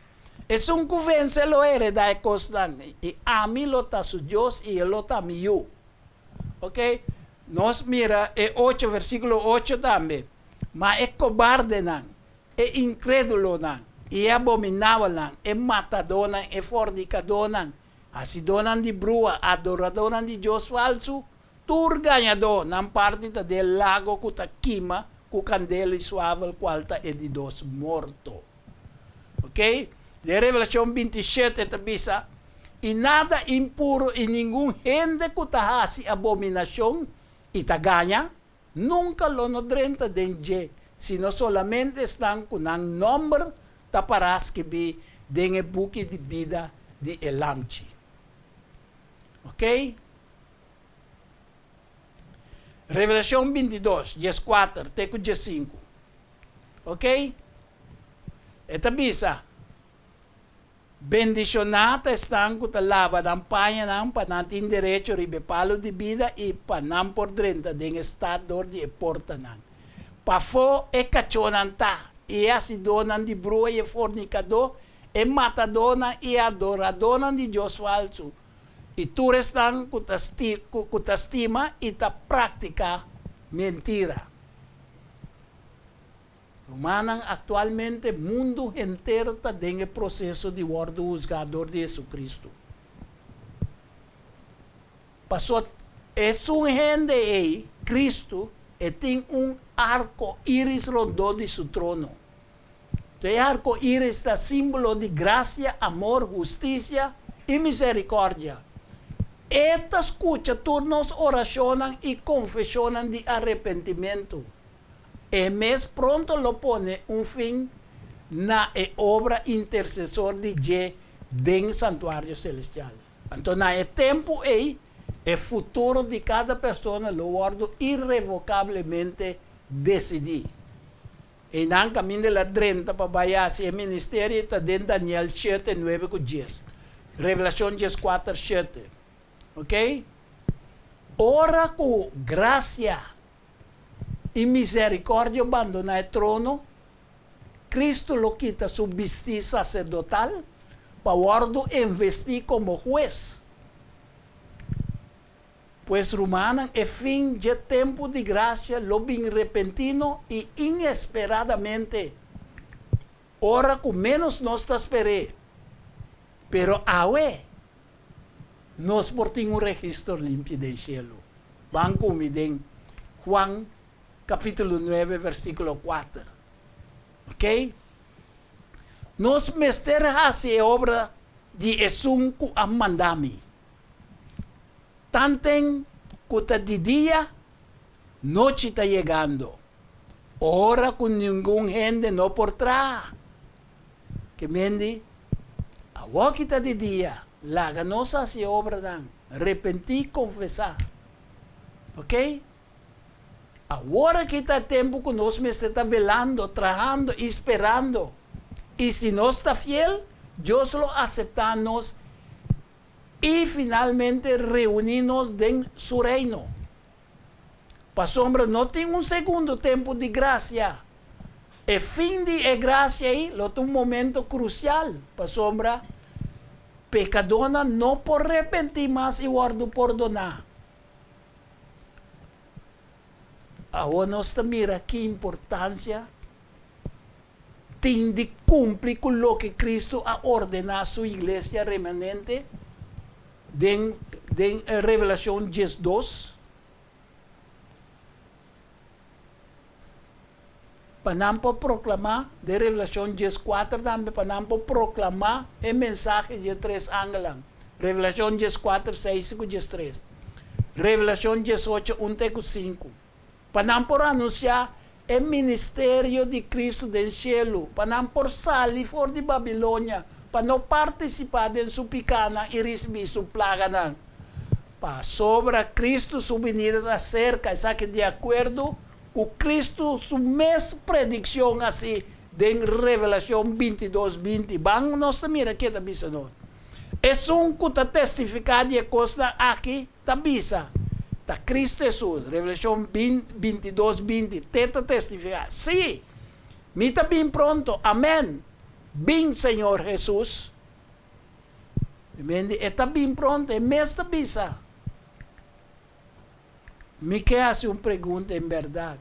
es un que vence lo hereda e costan, e a mí lo ta su Deus e lo ta mío. Ok? Nos mira, 8, versículo 8 também, mas é cobarde não, é incrédulo não, e abominável não, é matador não, é fornicador não, asidor não de brua, adorador não de Deus falso, turganhador não parte del lago que ta quima, com candela e suave, qual ta é de Deus morto. Ok? De Revelação 27 tabisa, e nada impuro e nenhum gente que ta hasi abominação e ta ganha, nunca lo nodrenta denje, sino solamente estão com um número taparás que vi den buque de vida de elamchi. Ok? Revelação 22, 14, até 15. Ok? Esta bisa, bendicionada estão com a lava da panha não para não ter direito a palo de vida e para não por dentro de estado de porta não. Para fo é cachonanta e asidona de brua e fornicador e matadona e adoradona de Deus falso. E tu estão com a estima e ta prática mentira. Humanan atualmente mundo inteiro está em processo de guarda juzgador de Jesucristo. Passou um gente aí, Cristo, e tem arco-íris rodou de seu trono. O arco-íris é símbolo de graça, amor, justiça e misericórdia. Esta escucha turnos oracionan e confessionan de arrependimento. E mais pronto lo pone um fim na obra intercessor de Je den santuário celestial. Então, na tempo aí, o futuro de cada pessoa lo guardo irrevocavelmente decidir. E não caminho de la 30 para baiar-se o ministério está dentro de Daniel 7, 9 com 10. Revelação 14, 7. Ok? Ora com graça e misericórdia abandona o trono Cristo lo quita su vestir sacerdotal para guardo investir como juez. Pues Romanos es fin de tiempo de gracia, lo bien repentino y inesperadamente. Hora que menos nos esperé. Pero ahora nos portin un registro limpio del cielo. Van como en Juan capítulo 9, versículo 4. ¿Ok? Nos mester hace obra de Jesús que ha mandado. Tanten que de día, noche está llegando. Hora con ningún gente no por atrás. Que mendi, agua que está de día, la ganosa hace obra dan, arrepentir, confesar. ¿Ok? Ahora que está tiempo que nos está velando, trabajando, esperando. Y si no está fiel, Dios lo aceptamos y finalmente reunirnos en su reino. Para sombra, no tiene un segundo tiempo de gracia. El fin de gracia ahí, lo es un momento crucial. Para sombra, pecadona no por arrepentir más y guardo perdonar. Ahora nos mira qué importancia tiene de cumplir con lo que Cristo ha ordenado a su iglesia remanente de Revelación 10:2. Panampo proclamar de Revelación 10:4 también, Panampo proclamar el mensaje de 3 ángeles. Revelación 10:4, 6, 10:3. Revelación 10:8, 1-5. Panampo anunciar el ministerio de Cristo del cielo. Panampo salir fuera de Babilonia, para no participar de su picana y recibir su plaga. Para sobra Cristo su venida cerca, es que de acuerdo con Cristo su mes predicción así de Revelación 22:20. Van nos mira que está diciendo. Es un que está testificado de cosas aquí está visa. Está Cristo Jesús, Revelación 22:20. Te está testificado. Sí, me está bien pronto. Amén. Bien, Señor Jesús. Está bien pronto. Me está visa. Me que hace una pregunta en verdad.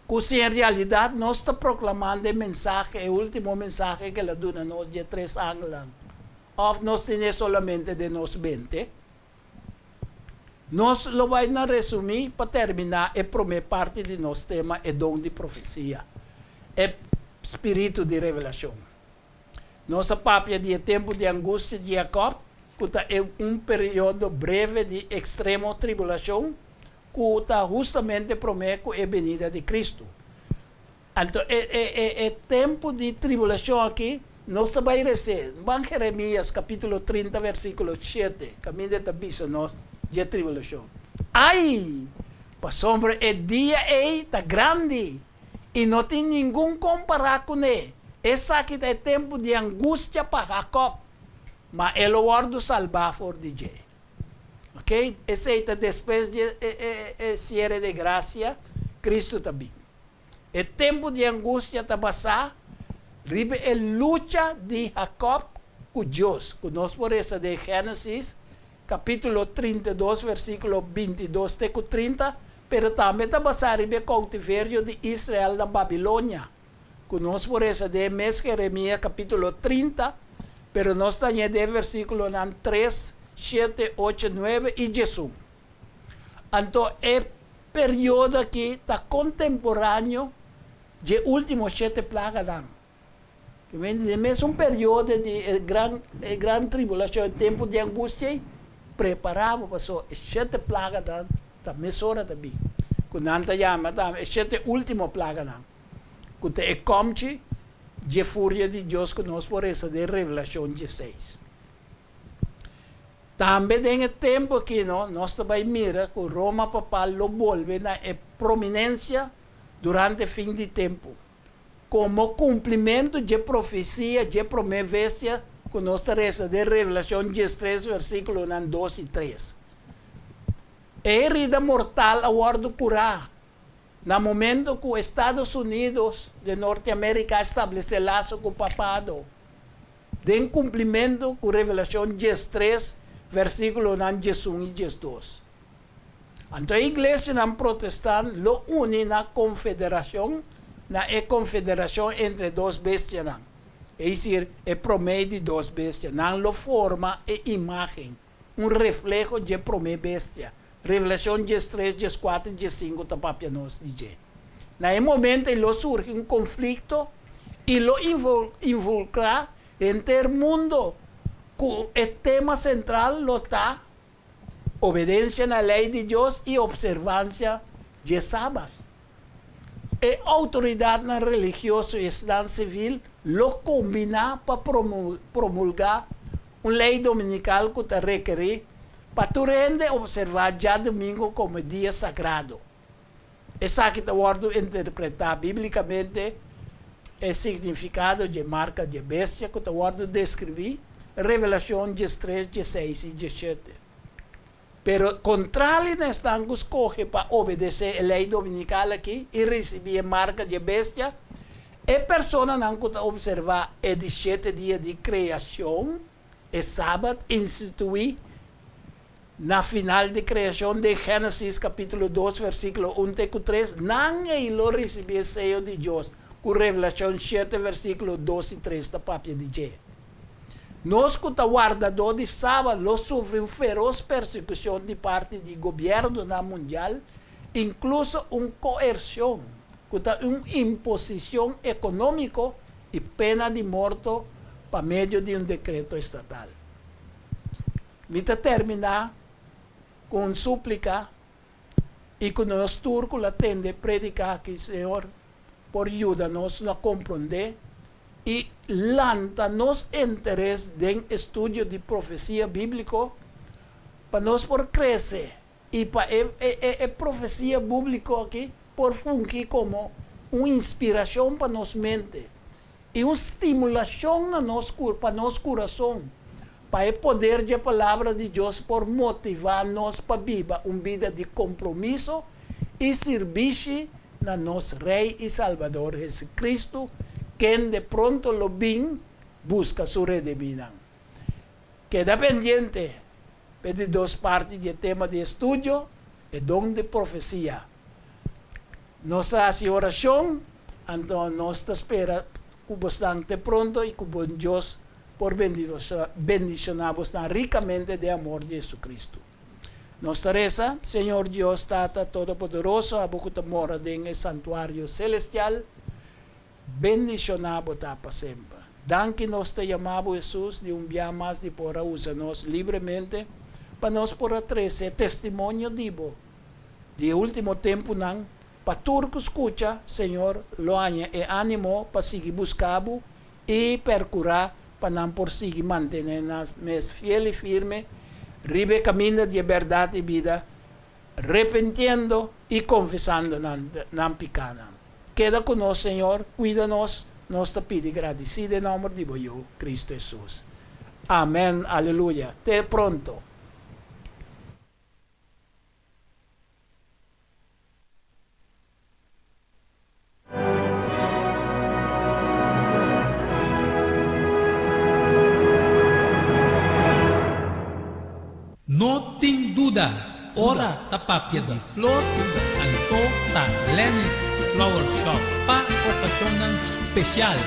Que si en realidad no está proclamando el mensaje, el último mensaje que la duna nos de 3 ángeles, o nos tiene solamente de nos 20, nos lo van a resumir para terminar la primera parte de nuestro tema, el don de profecía, el espíritu de revelación. Nuestra papia de tiempo de angustia de Jacob, que es un periodo breve de extrema tribulación, que está justamente promete la venida de Cristo. Entonces, el tiempo de tribulación aquí, nos va a decir, en Jeremías capítulo 30, versículo 7, camino de tabisa, no, de tribulación. ¡Ay! Pues hombre, el día está grande y no tiene ningún comparar con él. Es aquí el tiempo de angustia para Jacob, mas él lo guarda salvar por DJ. ¿Ok? Ese está después de cierre de gracia, Cristo también. El tiempo de angustia está pasado, ribe el lucha de Jacob con Dios. Conozco por eso de Génesis, capítulo 32, versículo 22-30, pero también está pasado ribe cautiverio de Israel en Babilonia. Conozco por eso de Jeremías, capítulo 30, pero no está en el versículo 3, 7, 8, 9 y Jesús. Entonces, el periodo aquí está contemporáneo de últimos 7 plagas. Es un periodo de gran tribulación, tiempo de angustia, preparado para eso. 7 plagas también hora también. Cuando anda llama, 7 últimos plagas. Cuando es como de furia de Dios que nos por eso de Revelación 16. También en el tiempo que nos va a mirar que Roma papal lo vuelve a prominencia durante el fin de tiempo. Como cumplimiento de profecía, de promesa que nos reza de Revelación 13, versículos 2 y 3. Herida mortal aguardo curar. No momento que Estados Unidos de Norteamérica establece laço com o papado, de cumprimento com Revelação 13, versículo 1 e 2. Então a igreja não protestante lo une na confederação, confederação entre duas bestias. É decir, é promedio de duas bestias. Não lo forma e imagem, reflejo de promedio bestia. Revelação 13, 14 e 5 tapapia nos diz. Naquele momento, ele surge conflito e lo involucra entre o mundo. O tema central lo está obediencia à lei de Deus e observância de sábado. A autoridade religiosa e Estado civil lo combina para promulgar uma lei dominical que te requer para tu rende observar já domingo como dia sagrado. Essa que está interpretar biblicamente o significado de marca de bestia que está descrever Revelação 13, 16 e 17. Pero contrário estão escolhe para obedecer a lei dominical aqui e receber a marca de bestia, a pessoa não pode observar o 17 dia de criação, o sábado, instituir na final de criação de Gênesis capítulo 2, versículo 1 e 3, não ele recebeu o sello de Deus, com Revelação 7, versículo 2 e 3 da papia de Deus. Nós que o guardador de sábado sofreu feroz persecução de parte do governo mundial, incluso uma coerção, uma imposição econômica e pena de morte por meio de um decreto estatal. Mita terminar com uma súplica e com nós turcos atende predicar que Senhor, por ajuda-nos a compreender e lanta-nos interesse em estudo de profecia bíblica para nós por crescer e para a profecia bíblica aqui por fungir como uma inspiração para nossa mente e uma estimulação para nosso coração para o poder da palavra de Deus por motivar-nos para viver uma vida de compromisso e serviço na nosso Rei e Salvador Jesus Cristo, quem de pronto lo vem busca sua redimida. Queda pendiente de duas partes do tema de estudo e dom de profecia. Nossa oração, então nós espera que bastante pronto e que bom Deus por bendicionar-vos ricamente de amor de Jesucristo. Nossa reza, Senhor Deus Tata Todo-Poderoso, a que mora em santuário celestial, bendicionado para sempre. Danke nos te chamamos Jesus de dia mais de por usar-nos livremente para nós por trazer testemunho vivo de último tempo não para tudo que escuta, Senhor, lo anha e ânimo para seguir buscando e percurar para não por seguir manter-nos mais fiel e firme, ribe caminho de verdade e vida, arrepentindo e confessando na picana. Queda conosco, Senhor, cuida-nos, nós te pedimos agradecido em nome de Deus, Cristo Jesus. Amém, aleluia. Até pronto. No tem dúvida, ora tapapia de flor, anto ta Lenny's Flower Shop pa ocasión especial.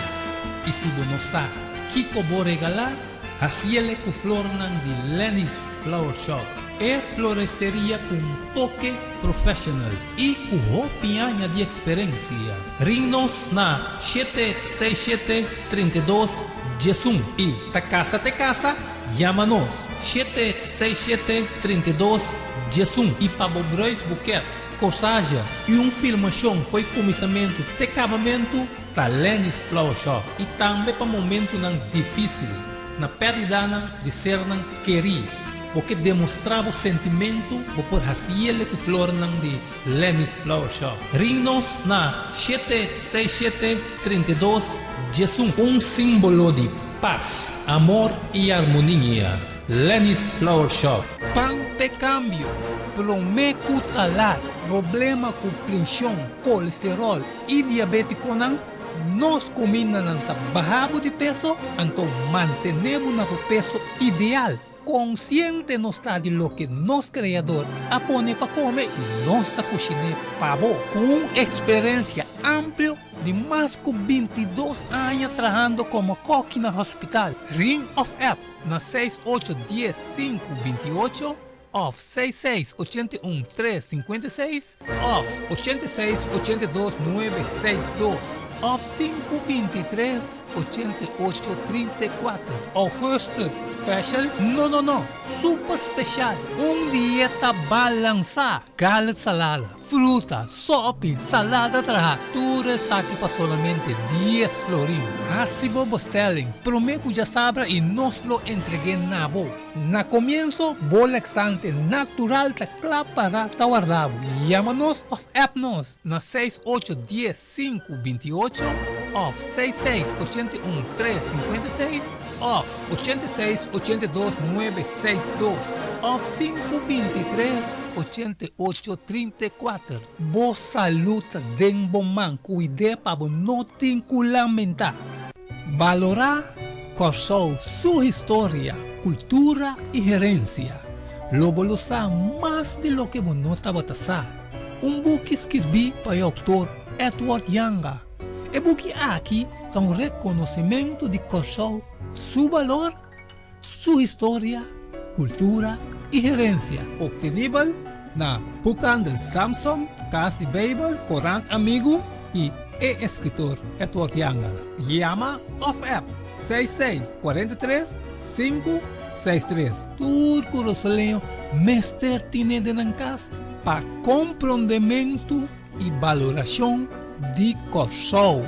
E se você sabe que vou regalar, haciele com flor de Lenny's Flower Shop. É floresteria com toque profissional e com roupinha de experiência. Ring-nos na 767-32 Jesum e ta casa, chama-nos 767-32 Jesum e para Bobrois Buquet, corsagem e filmação foi comissamento de acabamento da Lenny's Flower Shop e também para momento difícil, na perda de ser querido, porque demonstrava o sentimento por fazer que flor de Lenny's Flower Shop. Ring-nos na 767-32 Jesum, símbolo de paz, amor e harmonia. Lenny's Flower Shop. Pan de cambio, pelo me cutalar, problema com pressão, colesterol e diabetes nang nós comemos ng trabaho de peso, então mantenemos no peso ideal. Consciente não está de lo que nosso criador apone para comer e nós está cozinhando pavo com experiência ampla de mais de 22 anos trabalhando como coque no hospital. Ring of App na 6810-528 of 6681-356 of 8682-962 of 523-8834 o First Special no Super Special dieta balança gallet salada fruta sopa salada tratura saque para solamente 10 florin hasibo bostelling prometo já sabra e nos lo entregué na bo na comienzo bolexante natural ta para guardado llámanos of appnos na 6810-528 of 6681-356 of 8682-962 of 523-8834 Boa saluta den bom man cuide para não te lamentar. Valorar Corsou sua história, cultura e herência. Lobo lo sa mais de lo que monota batasa. Book escrevi para o autor Edward Yanga. E book aqui é reconhecimento de Corsou, seu valor, sua história, cultura e herência. Obtenível na Bucan del Samson, Cas de Bible, Corant Amigo e escritor Edward Yanga. Llama of app 6643-563. Turco Rosaleo, Mester Tine de Nancas, para compreendimento e valoração de Corsou.